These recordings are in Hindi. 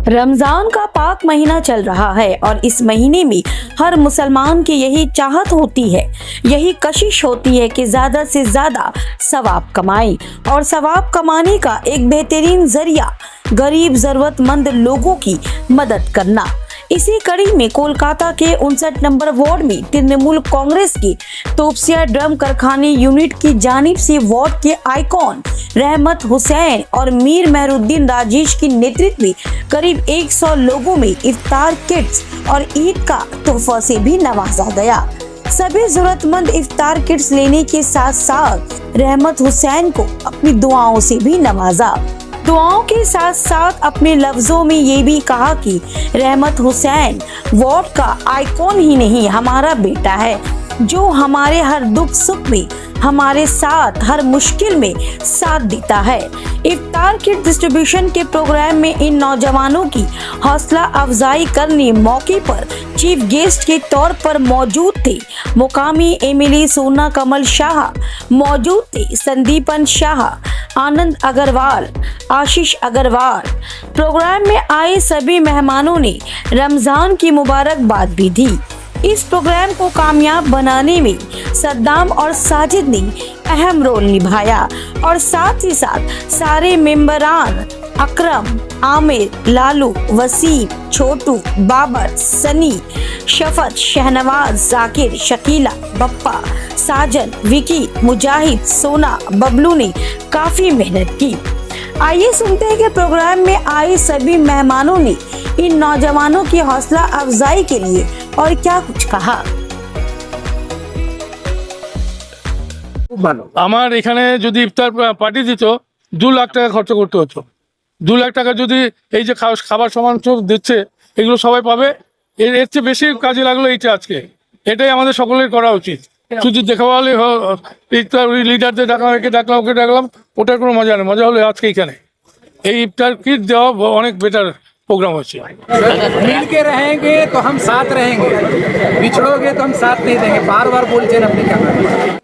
रमजान का पाक महीना चल रहा है और इस महीने में हर मुसलमान की यही चाहत होती है, यही कशिश होती है कि ज्यादा से ज्यादा सवाब कमाए और सवाब कमाने का एक बेहतरीन जरिया गरीब जरूरतमंद लोगों की मदद करना। इसी कड़ी में कोलकाता के 59 नंबर वार्ड में तृणमूल कांग्रेस की तोपसिया ड्रम कारखाने यूनिट की जानिब से वार्ड के आइकॉन रहमत हुसैन और मीर मेहरुद्दीन राजेश के नेतृत्व में करीब 100 लोगों में इफ्तार किट्स और ईद का तोहफा से भी नवाजा गया। सभी जरूरतमंद इफ्तार किट्स लेने के साथ साथ रहमत हुसैन को अपनी दुआओं से भी नवाजा। दुआओं के साथ साथ अपने लफ्जों में ये भी कहा कि रहमत हुसैन वार्ड का आइकॉन ही नहीं, हमारा बेटा है जो हमारे हर दुख सुख में हमारे साथ, हर मुश्किल में साथ देता है। इफ्तार किट डिस्ट्रीब्यूशन के प्रोग्राम में इन नौजवानों की हौसला अफजाई करने मौके पर चीफ गेस्ट के तौर पर मौजूद थे मुकामी एमएलए सोना कमल शाह, मौजूद थे संदीपन शाह, आनंद अग्रवाल, आशीष अग्रवाल। प्रोग्राम में आए सभी मेहमानों ने रमजान की मुबारकबाद भी दी। इस प्रोग्राम को कामयाब बनाने में सद्दाम और साजिद ने अहम रोल निभाया और साथ ही साथ सारे मेंबरान अकरम, आमिर, लालू, वसीम, छोटू, बाबर, सनी, शफत, शहनवाज, जाकिर, शकीला, बप्पा, साजन, विकी, मुजाहिद, सोना, बबलू ने काफी मेहनत की। आइए सुनते हैं कि प्रोग्राम में आए सभी मेहमानों ने इन नौजवानों की हौसला अफजाई के लिए और क्या कुछ कहा। আমার এখানে যদি ইফতার পার্টি দিত 2 লাখ টাকা খরচ করতে হতো। 2 লাখ টাকা যদি এই যে খাবার সামান সব দিচ্ছে এগুলো সবাই পাবে, এর চেয়ে বেশি কাজে লাগলো এইটা আজকে। এটাই আমাদের সকলের করা উচিত। শুধু দেখালে ইফতার লিডারদের ডাকলাম, একে ডাকলাম, ওকে ডাকলাম, ওটার কোনো মজা নেই। মজা হলো আজকে এখানে এই ইফতার কিট দেওয়া অনেক বেটার प्रोग्राम होच्छे। मिल के रहेंगे तो हम साथ रहेंगे, बिछड़ोगे तो हम साथ नहीं देंगे। बार बार बोलছেন আপনি কেন?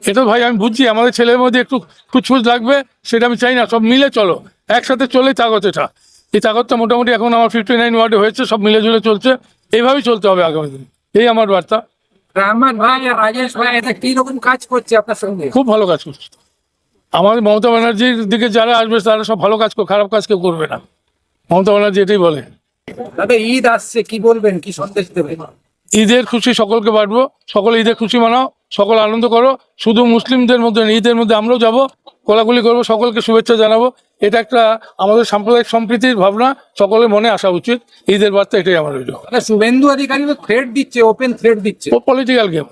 এটা ভাই আমি বুঝছি আমাদের ছেলের মধ্যে একটু খুঁজখুঁজ লাগবে, সেটা আমি চাই না। সব মিলে চলো, একসাথে চলে তাগত। এটা এই তাগতটা মোটামুটি এখন আমার 59 ওয়ার্ডে হয়েছে, সব মিলে ঝুলে চলছে। এইভাবেই চলতে হবে আগামী দিন, এই আমার বার্তা। রহমান ভাই আর রাজেশ ভাই এটা কি রকম কাজ করছে আপনার সঙ্গে? খুব ভালো কাজ করছে। আমাদের মমতা ব্যানার্জির দিকে যারা আসবে তারা সব ভালো কাজ, খারাপ কাজ কেউ করবে না। মমতা ব্যানার্জি এটাই বলে। দাদা ঈদ আসছে, কি বলবেন, কি সন্দেশ দেবেন? ঈদের খুশি সকলকে বাঁটবো, সকলে ঈদের খুশি মানাও, সকল আনন্দ করো। শুধু মুসলিমদের মধ্যে ঈদের মধ্যে আমরাও যাবো, কোলাকুলি করবো, সকলকে শুভেচ্ছা জানাবো। এটা একটা আমাদের সাম্প্রদায়িক সম্প্রীতির ভাবনা সকলের মনে আসা উচিত। ঈদের বার্তা এটাই আমার রইল। শুভেন্দু অধিকারী থ্রেট দিচ্ছে, ওপেন থ্রেট দিচ্ছে। ও পলিটিক্যাল গেম,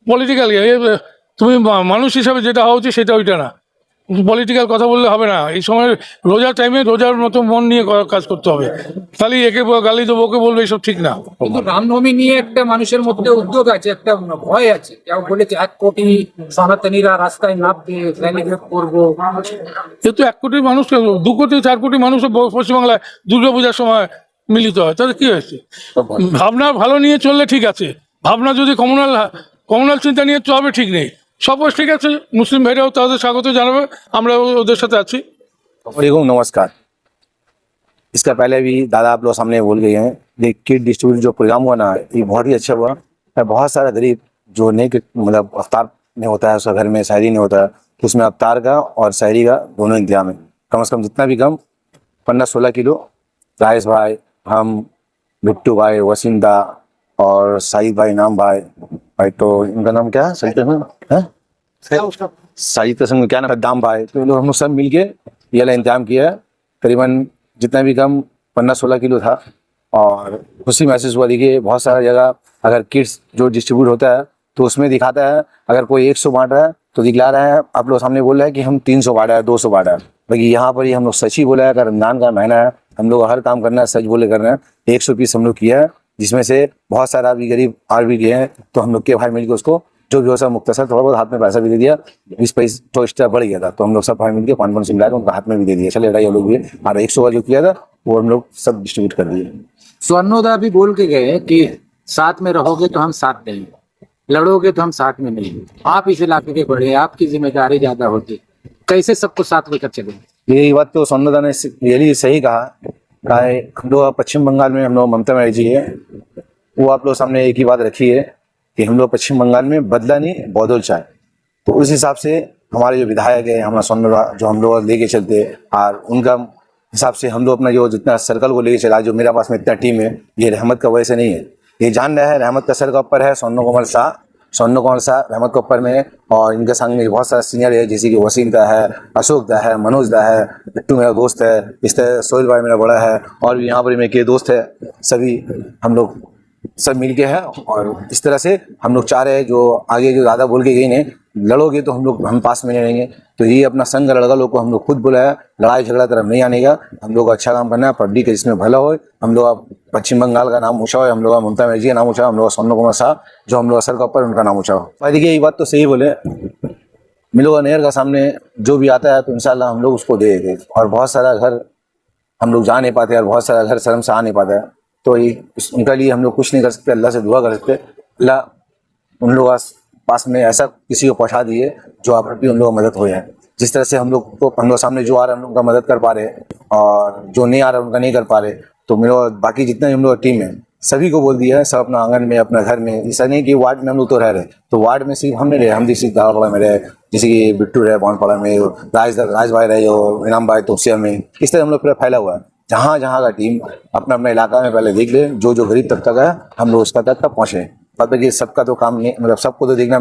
পলিটিক্যাল গেম। তুমি মানুষ হিসাবে যেটা হওয়া উচিত সেটা ওইটা না, পলিটিক্যাল কথা বললে হবে না। এই সময় রোজার টাইমে রোজার মতো মন নিয়ে কাজ করতে হবে। খালি একে গালি দেবো, ওকে বলবে, এইসব ঠিক না। কিন্তু রামনবমী নিয়ে একটা মানুষের মধ্যে উদ্যোগ আছে, একটা ভয় আছে। কেউ বলেছে 1 কোটি সনাতনীরা রাস্তায় নামবে, সেলিব্রেট করবো। যেহেতু 1 কোটি মানুষ, 2 কোটি 4 কোটি মানুষ পশ্চিমবাংলায় দুর্গাপূজার সময় মিলিত হয়, তাহলে কি হয়েছে? ভাবনা ভালো নিয়ে চললে ঠিক আছে, ভাবনা যদি কমনাল চিন্তা নিয়ে চলবে ঠিক নেই। सब कुछ ठीक है। मुस्लिम भाईराও তাদের স্বাগত জানাবে, আমরা ওদের সাথে আছি। वालेकुम नमस्कार। इसका पहले भी दादा आप लोग सामने बोल गए हैं, ये किट डिस्ट्रीब्यूट जो प्रोग्राम हुआ ना, ये बहुत ही अच्छा हुआ। बहुत सारा गरीब जो नहीं मतलब अफ्तार नहीं होता है, उसका घर में शायरी नहीं होता है, तो उसमें अफ्तार का और शायरी का दोनों इंतजाम है। कम से कम जितना भी कम 15-16 किलो राइस भाई, हम बिट्टू भाई, वसीम दा और साहिद भाई, नाम भाई, तो इनका नाम क्या है? साजिद का संग क्या नाम है? दाम भाई। तो लोग हम लोग सब मिलके ये वाला इंतजाम किया है। करीबन जितना भी कम 15-16 किलो था और खुशी महसूस हुआ। देखिए बहुत सारा जगह अगर किट्स जो डिस्ट्रीब्यूट होता है तो उसमें दिखाता है अगर कोई 100 बांट रहा है तो दिखला रहा है, आप लोग सामने बोल रहे हैं कि हम 300 बांटा है, 200 बांटा है। बाकी यहाँ पर ही हम लोग सच ही बोला है, अगर रमजान का महीना है, हम लोग हर काम करना है, सच बोले करना है। 100 पीस हम लोग किया है, जिसमें से बहुत सारा भी गरीब और भी गए हैं, तो हम लोग के भाई मिलकर उसको जो भी हो सब मुख्तसर थोड़ा बहुत हाथ में पैसा भी दे दिया। 20 पैसे तो एक्स्ट्रा बढ़ गया था, तो हम लोग सब भाई मिलकर 500 मिला के उनका हाथ में भी दे दिया। चले लड़ाई लोग भी और 100 जो किया था वो हम लोग सब डिस्ट्रीब्यूट कर दिए। स्वर्णोदा भी बोल के गए कि साथ में रहोगे तो हम साथ देंगे, लड़ोगे तो हम साथ में नहीं। आप इस इलाके के बड़े, आपकी जिम्मेदारी ज्यादा होती, कैसे सबको साथ लेकर चलेंगे? यही बात तो स्वर्णोदा ने यही सही कहा चाहे हम लोग पश्चिम बंगाल में हम लोग ममता बनर्जी जी है, वो आप लोग सामने एक ही बात रखी है कि हम लोग पश्चिम बंगाल में बदला नहीं बदल चाहे। तो उस हिसाब से हमारे जो विधायक है हमारा सोनभद्र जो हम लोग लेके चलते हैं, और उनका हिसाब से हम लोग अपना जो जितना सर्कल को लेके चला, जो मेरे पास में इतना टीम है, ये रहमत का वजह से नहीं है, ये जान रहा है रहमत का सर का ऊपर है सोनू कुमार शाह रहमत के ऊपर में, और इनके संग में बहुत सारा सीनियर है जैसे कि वसीम दा है, अशोक दा है, मनोज दा है, बिट्टू मेरा दोस्त है, इस तरह सोहेल भाई मेरा बड़ा है, और भी यहाँ पर मेरे के दोस्त है, सभी हम लोग सब मिल के हैं। और इस तरह से हम लोग चाह रहे हैं जो आगे जो ज़्यादा बोल के गई ने लड़ोगे तो हम पास में नहीं रहेंगे। तो ये अपना संघ लड़का लोग को हम लोग खुद बुलाया, लड़ाई झगड़ा तरफ नहीं आने का, हम लोग अच्छा काम करना है, पब्लिक जिसमें भला हो। हम लोग पश्चिम बंगाल का नाम ऊँचा हो, हम लोग ममता बनर्जी का नाम ऊँचा, हम लोग सोनू कुमार शाह जो हम लोग असर का ऊपर उनका नाम ऊँचा हो। भाई देखिए ये बात तो सही बोले, मिलोगा नेहर का सामने जो भी आता है तो इंशाल्लाह हम लोग उसको दे देंगे। और बहुत सारा घर हम लोग जा नहीं पाते और बहुत सारा घर शर्म से आ नहीं पाता है, तो ये उनके लिए हम लोग कुछ नहीं कर सकते, अल्लाह से दुआ कर सकते, अल्लाह उन लोग पास में ऐसा किसी को पहुँचा दिए जो आप भी उन लोगों को मदद हो जाए। जिस तरह से हम लोग को हम लोग सामने जो आ रहा है हम लोग उनका मदद कर पा रहे और जो नहीं आ रहा उनका नहीं कर पा रहे। तो मेरा बाकी जितना हम लोग टीम है सभी को बोल दिया है, सब अपना आंगन में अपना घर में, ऐसा नहीं कि वार्ड में हम लोग तो रह रहे, तो वार्ड में सिर्फ हम नहीं रहे, हम सिर्फ दावापाड़ा में रहे, जैसे कि बिट्टू रहे बावनपाड़ा में, राज भाई रहे जो इनाम भाई तोसिया में, इस तरह हम लोग पूरा फैला हुआ है। जहाँ जहाँ का टीम अपना अपना इलाका में पहले देख ले, जो जो गरीब तबका है हम लोग उसका तक पहुँचे। मतलब कि सबका तो काम नहीं, मतलब सबको तो देखना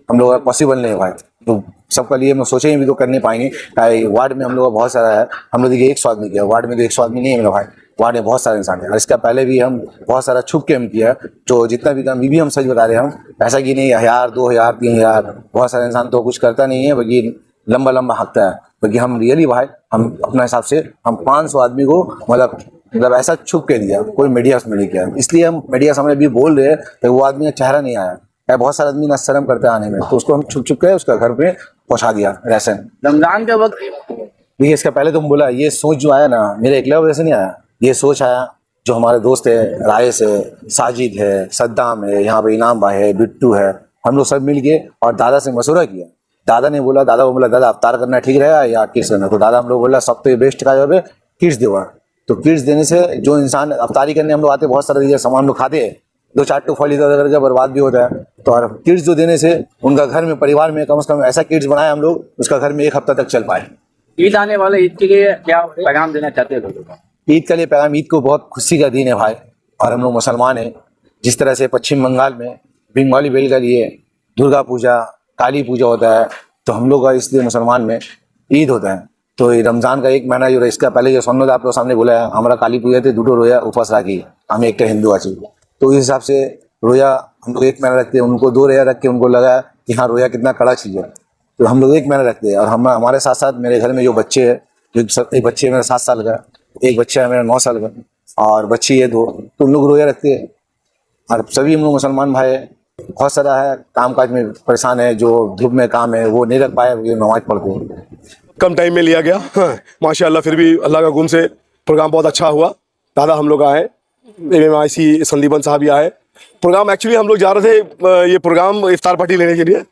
हम लोग पॉसिबल नहीं है भाई, तो सबका लिए हम सोचेंगे भी तो कर नहीं पाएंगे। वार्ड में हम लोग बहुत सारा है, हम लोग देखिए 100 आदमी किया, वार्ड में तो 100 आदमी नहीं है मेरा भाई, वार्ड में बहुत सारे इंसान है। और इसका पहले भी हम बहुत सारा छुप के हम किया, जो जितना भी काम भी हम सच बता रहे हैं, हम ऐसा कि नहीं 1000 2000 3000 बहुत सारे इंसान तो कुछ करता नहीं है, बल्कि लंबा लंबा हकता है, बल्कि हम रियली भाई हम अपने हिसाब से हम 500 आदमी को मतलब ऐसा छुप के दिया, कोई मीडिया उसमें नहीं किया। इसलिए हम मीडिया सामने भी बोल रहे हैं तो वो आदमी का चेहरा नहीं आया है, बहुत सारे आदमी ना शर्म करते आने में, तो उसको हम छुप छुप के उसका घर पे पहुंचा दिया राशन। रमजान के वक्त देखिए इसका पहले तुम बोला ये सोच जो आया ना मेरे अकेला वजह से नहीं आया, ये सोच आया जो हमारे दोस्त है, रायस है, साजिद है, सद्दाम है, यहाँ पे इनाम भाई है, बिट्टू है, हम लोग सब मिल के और दादा से मशवरा किया। दादा ने बोला, दादा को बोला दादा अवतार करना ठीक रहेगा या किड्स करना, तो दादा हम लोग बोला सब तो ये बेस्ट का जवाब है किड्स देवा। तो किड्स देने से जो इंसान अवतारी करने हम लोग आते बहुत सारे सामान हम लोग खाते हैं, 2-4 टूफल इधर उधर करके बर्बाद भी होता है, तो और किड्स जो देने से उनका घर में परिवार में कम से कम ऐसा किड्स बनाए हम लोग उसका घर में 1 हफ्ता तक चल पाए। ईद आने वाले, ईद के लिए क्या पैगाम देना चाहते हैं लोगों को? ईद के लिए पैगाम, ईद को बहुत खुशी का दिन है भाई, और हम लोग मुसलमान हैं। जिस तरह से पश्चिम बंगाल में बंगाली बेल के लिए दुर्गा पूजा काली पूजा होता है, तो हम लोग का इसलिए मुसलमान में ईद होता है। तो ये रमजान का 1 महीना जो इसका पहले जो सन्नत आप लोग सामने बोला है, हमारा काली पूजा थे 2 रोया उपवास राखी, हम एक हिंदू आची, तो इस हिसाब से रोया हम लोग 1 महीना रखते हैं, उनको 2 रोया रख के उनको लगा कि हाँ रोया कितना कड़ा चीज़ है, तो हम लोग 1 महीना रखते हैं। और हम हमारे साथ साथ मेरे घर में जो बच्चे हैं, जो एक बच्चे है मेरा 7 साल का, एक बच्चा है मेरा 9 साल का और बच्ची है 2, तो उन लोग रोया रखते हैं। और सभी हम लोग मुसलमान भाई है, बहुत सारा है काम काज में परेशान है, जो धूप में काम है वो नहीं रख पाए, ये नमाज पढ़ते हैं। कम टाइम में लिया गया, हाँ, माशाल्लाह, फिर भी अल्लाह का हुक्म से प्रोग्राम बहुत अच्छा हुआ। दादा हम लोग आए, MMIC संदीपन साहब भी आए। प्रोग्राम एक्चुअली हम लोग जा रहे थे ये प्रोग्राम इफ्तार पार्टी लेने के लिए,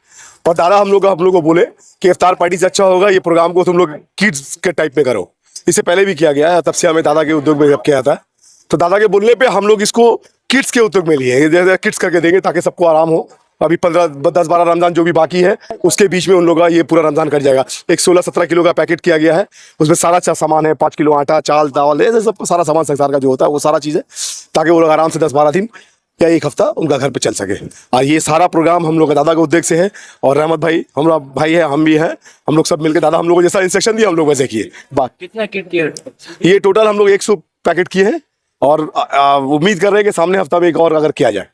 पर दादा हम लोग को बोले कि इफ्तार पार्टी से अच्छा होगा ये प्रोग्राम को तुम लोग किड्स के टाइप में करो। इससे पहले भी किया गया है, तब से हमें दादा के उद्योग में जब किया था, तो दादा के बोलने पे हम लोग इसको किड्स के उद्योग में लिए, जैसे किड्स करके देंगे ताकि सबको आराम हो। अभी 10-12 रमजान जो भी बाकी है उसके बीच में उन लोगों का ये पूरा रमजान कट जाएगा। एक 16-17 किलो का पैकेट किया गया है, उसमें सारा सामान है, 5 किलो आटा, चाल, दाल, ऐसे सब सारा सामान संसार का जो होता है वो सारा चीज़ है, ताकि वो लोग आराम से 10-12 दिन या 1 हफ्ता उनका घर पे चल सके। और ये सारा प्रोग्राम हम लोग दादा के उद्योग से है, और रहमत भाई हमारा भाई है, हम भी हैं, हम लोग सब मिलकर दादा हम लोग को जैसा इंस्ट्रक्शन दिया हम लोग वैसे किए। बात कितना किट किए? ये टोटल हम लोग 100 पैकेट किए हैं, और उम्मीद कर रहे हैं कि सामने हफ्ता में एक और अगर किया जाए।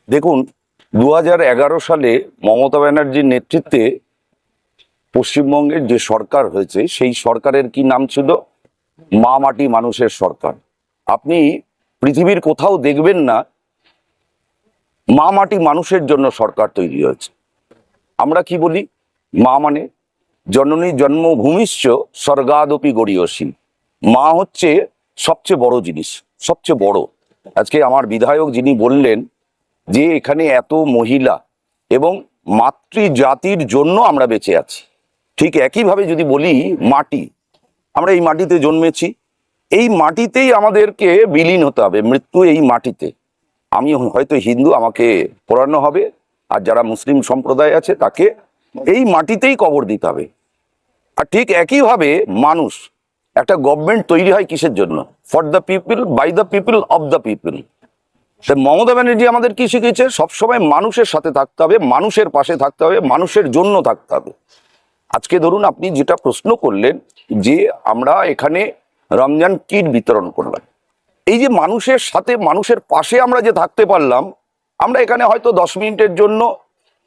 দেখুন 2011 সালে মমতা ব্যানার্জির নেতৃত্বে পশ্চিমবঙ্গের যে সরকার হয়েছে সেই সরকারের কি নাম ছিল? মা মাটি মানুষের সরকার। আপনি পৃথিবীর কোথাও দেখবেন না মা মাটি মানুষের জন্য সরকার তৈরি হয়েছে। আমরা কি বলি? মা মানে জননী জন্মভূমিশ্চ স্বর্গাদপি গড়ীয়সী। মা হচ্ছে সবচেয়ে বড় জিনিস, সবচেয়ে বড়। আজকে আমার বিধায়ক যিনি বললেন যে এখানে এত মহিলা এবং মাতৃজাতির জন্য আমরা বেঁচে আছি, ঠিক একইভাবে যদি বলি মাটি, আমরা এই মাটিতে জন্মেছি, এই মাটিতেই আমাদেরকে বিলীন হতে হবে, মৃত্যু এই মাটিতে। আমি হয়তো হিন্দু, আমাকে পোড়ানো হবে, আর যারা মুসলিম সম্প্রদায় আছে তাকে এই মাটিতেই কবর দিতে হবে। আর ঠিক একইভাবে মানুষ, একটা গভর্নমেন্ট তৈরি হয় কিসের জন্য? For the people, by the people, of the people. Mamata Banerjee আমাদের কি শিখিয়েছে? সবসময় মানুষের সাথে থাকতে হবে, মানুষের পাশে থাকতে হবে, মানুষের জন্য থাকতে হবে। আজকে ধরুন আপনি যেটা প্রশ্ন করলেন যে আমরা এখানে রমজান কিট বিতরণ করলাম, এই যে মানুষের সাথে মানুষের পাশে আমরা যে থাকতে পারলাম, আমরা এখানে হয়তো 10 মিনিটের জন্য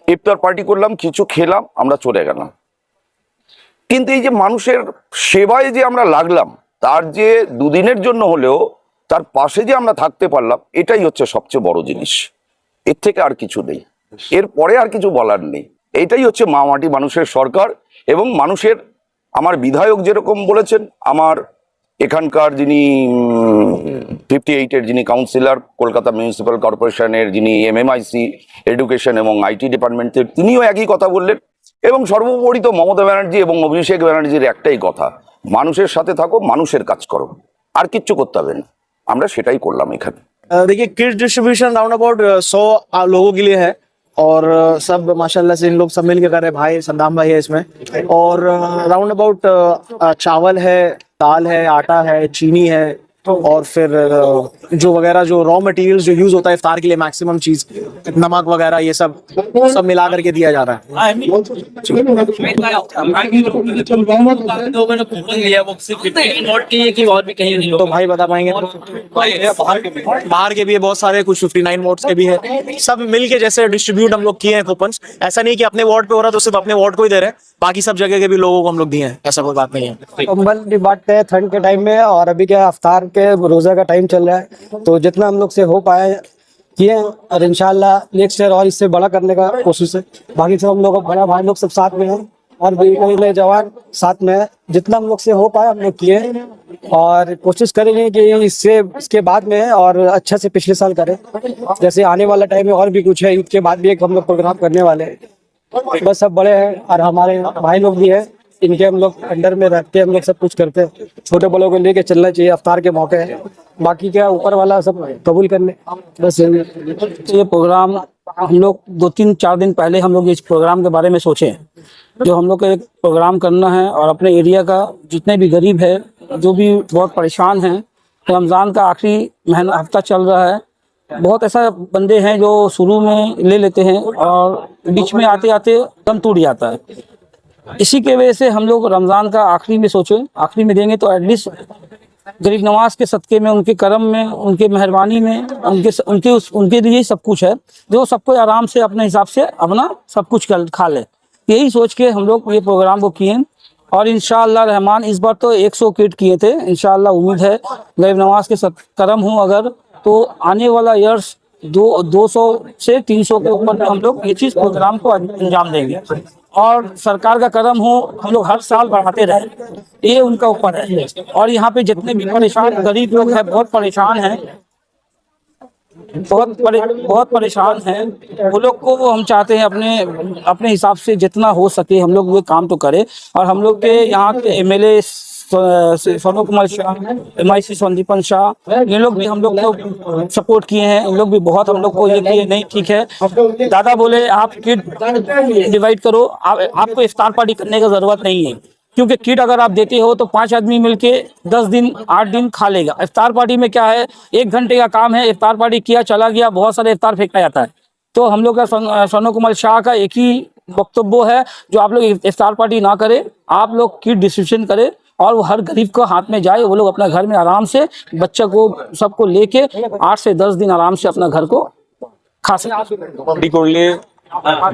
ইফতার পার্টি করলাম, কিছু খেলাম, আমরা চলে গেলাম, কিন্তু এই যে মানুষের সেবায় যে আমরা লাগলাম, তার যে দুদিনের জন্য হলেও তার পাশে যে আমরা থাকতে পারলাম, এটাই হচ্ছে সবচেয়ে বড় জিনিস। এর থেকে আর কিছু নেই, এর পরে আর কিছু বলার নেই। এইটাই হচ্ছে মা মাটি মানুষের সরকার। এবং মানুষের, আমার বিধায়ক যেরকম বলেছেন, আমার এখানকার যিনি 58-এর যিনি কাউন্সিলর, কলকাতা মিউনিসিপ্যাল কর্পোরেশনের যিনি MMIC এডুকেশন এবং IT ডিপার্টমেন্টের, তিনিও একই কথা বললেন। এবং সর্বোপরি তো মমতা ব্যানার্জি এবং অভিষেক ব্যানার্জির একটাই কথা, মানুষের সাথে থাকো, মানুষের কাজ করো, আর কিচ্ছু করতে হবে না। আমরা সেটাই করলাম এখানে। देखिए किड्स डिस्ट्रीब्यूशन राउंड अबाउट 100 लोगों के लिए है और सब माशाल्लाह से इन लोग सब मिल के कर रहे हैं। भाई सद्दाम भाई है इसमें, और राउंड अबाउट चावल है, दाल है, आटा है, चीनी है, और फिर जो वगैरह जो रॉ मटेरियल्स जो यूज होता है इफ्तार के लिए, मैक्सिमम चीज नमक वगैरह ये सब मिला करके दिया जा रहा है। तो भाई बता पाएंगे? बाहर के भी है बहुत सारे, कुछ 59 वोट्स के भी है, सब मिलके जैसे डिस्ट्रीब्यूट हम लोग किए हैं कूपन्स। ऐसा नहीं कि अपने वार्ड पे हो रहा तो सिर्फ अपने वार्ड को ही दे रहे हैं, बाकी सब जगह के भी लोगों को हम लोग दिए हैं, ऐसा कोई बात नहीं है। कंबल भी बांटते हैं ठंड के टाइम में, और अभी क्या अफ्तार के रोजा का टाइम चल रहा है, तो जितना हम लोग से हो पाए किए, और इंशाल्लाह नेक्स्ट ईयर और इससे बड़ा करने का कोशिश है। बाकी सब हम लोग बड़ा भाई लोग सब साथ में हैं, और भी नए जवान साथ में है। जितना हम लोग से हो पाए हम लोग किए, और कोशिश करेंगे कि इसके बाद में और अच्छा से पिछले साल करें। जैसे आने वाला टाइम में और भी कुछ है, ईद के बाद भी एक हम लोग प्रोग्राम करने वाले हैं। बस सब बड़े हैं और हमारे भाई लोग भी हैं, इनके हम लोग अंडर में रहते हैं, हम लोग सब कुछ करते हैं। छोटे बड़ों को लेके चलना चाहिए, अफ्तार के मौके है, बाकी क्या ऊपर वाला सब कबूल करने। बस ये प्रोग्राम हम लोग 2-3-4 दिन पहले हम लोग इस प्रोग्राम के बारे में सोचे, जो हम लोग को एक प्रोग्राम करना है, और अपने एरिया का जितने भी गरीब है, जो भी बहुत परेशान हैं, रमज़ान का आखिरी महीना हफ्ता चल रहा है, बहुत ऐसा बंदे हैं जो शुरू में ले लेते हैं और बीच में आते आते दम टूट जाता है। इसी के वजह से हम लोग रमज़ान का आखिरी में सोचे, आखिरी में देंगे तो एटलीस्ट गरीब नवाज के सदक़े में, उनके करम में, उनके मेहरबानी में, उनके लिए सब कुछ है, जो सबको आराम से अपने हिसाब से अपना सब कुछ खा ले। यही सोच के हम लोग ये प्रोग्राम को किए, और इंशाअल्लाह रहमान इस बार तो 100 किट किए थे। इंशाअल्लाह उम्मीद है गरीब नवाज के करम हो अगर, तो आने वाला ईयर्स 200 से 300 के ऊपर हम लोग ये चीज़ प्रोग्राम को अंजाम देंगे, और सरकार का करम हो, हम लोग हर साल बढ़ाते रहे, ये उनका ऊपर है। और यहाँ पे जितने भी परेशान गरीब लोग हैं, बहुत परेशान हैं, बहुत परेशान हैं, वो लोग को हम चाहते हैं अपने हिसाब से जितना हो सके हम लोग ये काम तो करें। और हम लोग के यहाँ के MLA सोनू कुमार शाह, MIC संदीपन शाह, ये लोग भी हम लोग को सपोर्ट किए हैं। इन लोग भी बहुत हम लोग को ये किए, नहीं ठीक है दादा बोले आप किट डिवाइड करो, आपको इफ्तार पार्टी करने का ज़रूरत नहीं है, क्योंकि किट अगर आप देते हो तो 5 आदमी मिलके 10 दिन 8 दिन खा लेगा। इफ्तार पार्टी में क्या है, 1 घंटे का काम है, इफ्तार पार्टी किया चला गया, बहुत सारे इफ्तार फेंका जाता है। तो हम लोग का सोनू कुमार शाह का एक ही वक्तव्य है, जो आप लोग इफ्तार पार्टी ना करें, आप लोग किट डिस्ट्रीब्यूशन करें, और वो हर गरीब को हाथ में जाए, वो लोग अपना घर में आराम से बच्चा को सबको लेके 8 से 10 दिन आराम से अपना घर को खा सके। করলে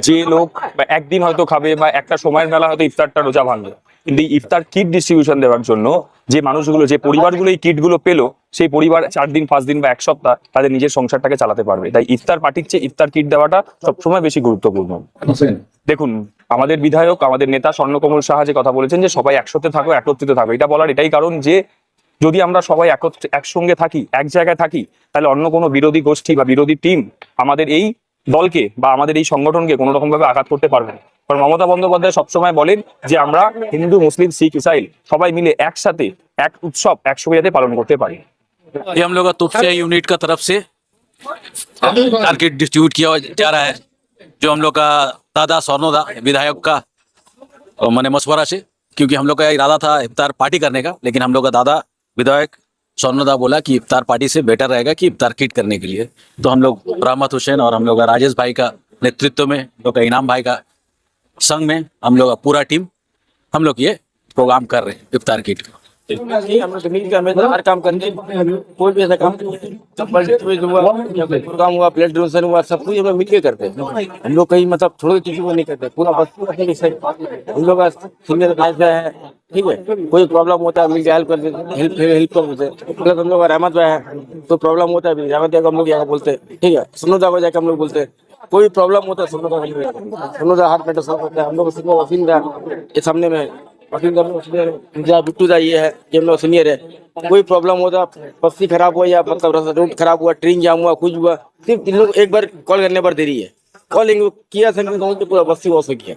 যে লোক একদিন হয়তো খাবে বা একটা সময়ের বেলা হয়তো ইফতারটা রোজা ভাঙবে, কিন্তু ইফতার কিট ডিস্ট্রিবিউশন দেওয়ার জন্য যে মানুষগুলো, যে পরিবারগুলো এই কিটগুলো পেলো, সেই পরিবার 4 দিন 5 দিন বা 1 সপ্তাহ তাদের নিজের সংসারটাকে চালাতে পারবে। তাই ইফতার পার্টির চেয়ে ইফতার কিট দেওয়াটা সবসময় বেশি গুরুত্বপূর্ণ। দেখুন, আমাদের বিধায়ক, আমাদের নেতা স্বর্ণকমল সাহা যে কথা বলেছেন যে সবাই একসাথে থাকো, একত্রিত থাকো, এটা বলার এটাই কারণ যে যদি আমরা সবাই একসঙ্গে থাকি, এক জায়গায় থাকি, তাহলে অন্য কোনো বিরোধী গোষ্ঠী বা বিরোধী টিম আমাদের এই দলকে বা আমাদের এই সংগঠনকে কোনো রকম ভাবে আঘাত করতে পারবে না। কারণ মমতা বন্দ্যোপাধ্যায় সবসময় বলেন যে আমরা হিন্দু, মুসলিম, শিখ, ইসাই সবাই মিলে একসাথে এক উৎসব একসঙ্গে যাতে পালন করতে পারি। ये हम लोग का तुपसे यूनिट का तरफ से टारगेट डिस्ट्रीब्यूट किया जा रहा है, जो हम लोग का दादा सोनोदा विधायक का मैंने मशवरा से, क्योंकि हम लोग का इरादा था इफ्तार पार्टी करने का, लेकिन हम लोग का दादा विधायक सोनोदा बोला कि इफ्तार पार्टी से बेटर रहेगा कि इफ्तार किट करने के लिए। तो हम लोग रहमत हुसैन और हम लोग का राजेश भाई का नेतृत्व में, हम लोग का इनाम भाई का संग में, हम लोग का पूरा टीम हम लोग ये प्रोग्राम कर रहे हैं इफ्तार किट का। हम लोग मिल के हमें हर काम करते हैं, कोई भी ऐसा काम प्रोग्राम हुआ, ब्लड डोनेशन हुआ, सब कुछ हम लोग मिल के करते हैं। हम लोग कहीं मतलब थोड़ी चीजों को नहीं करते, पूरा बस्ती रखने के साथ हम लोग सीनियर ऐसा है, ठीक है। कोई प्रॉब्लम होता है मिल के हेल्प कर देते, हेल्प कर देते। प्लस हम लोग का रहमत भाई है, तो प्रॉब्लम होता है रहमत भाई को हम लोग यहाँ बोलते हैं, ठीक है। सुनोदा को जाकर हम लोग बोलते हैं, कोई प्रॉब्लम होता है सुनोदा हाथ में सब होता है। हम लोग वसीम ये सामने में बिट्टू दा ये है, ये हम लोग सीनियर है। कोई प्रॉब्लम होता, बस्ती खराब हुआ या मतलब रोड खराब हुआ, ट्रेन जाम हुआ, कुछ हुआ, सिर्फ इन लोग एक बार कॉल करने पर देरी है। कॉल किया, पूरा बस्ती वॉश किया।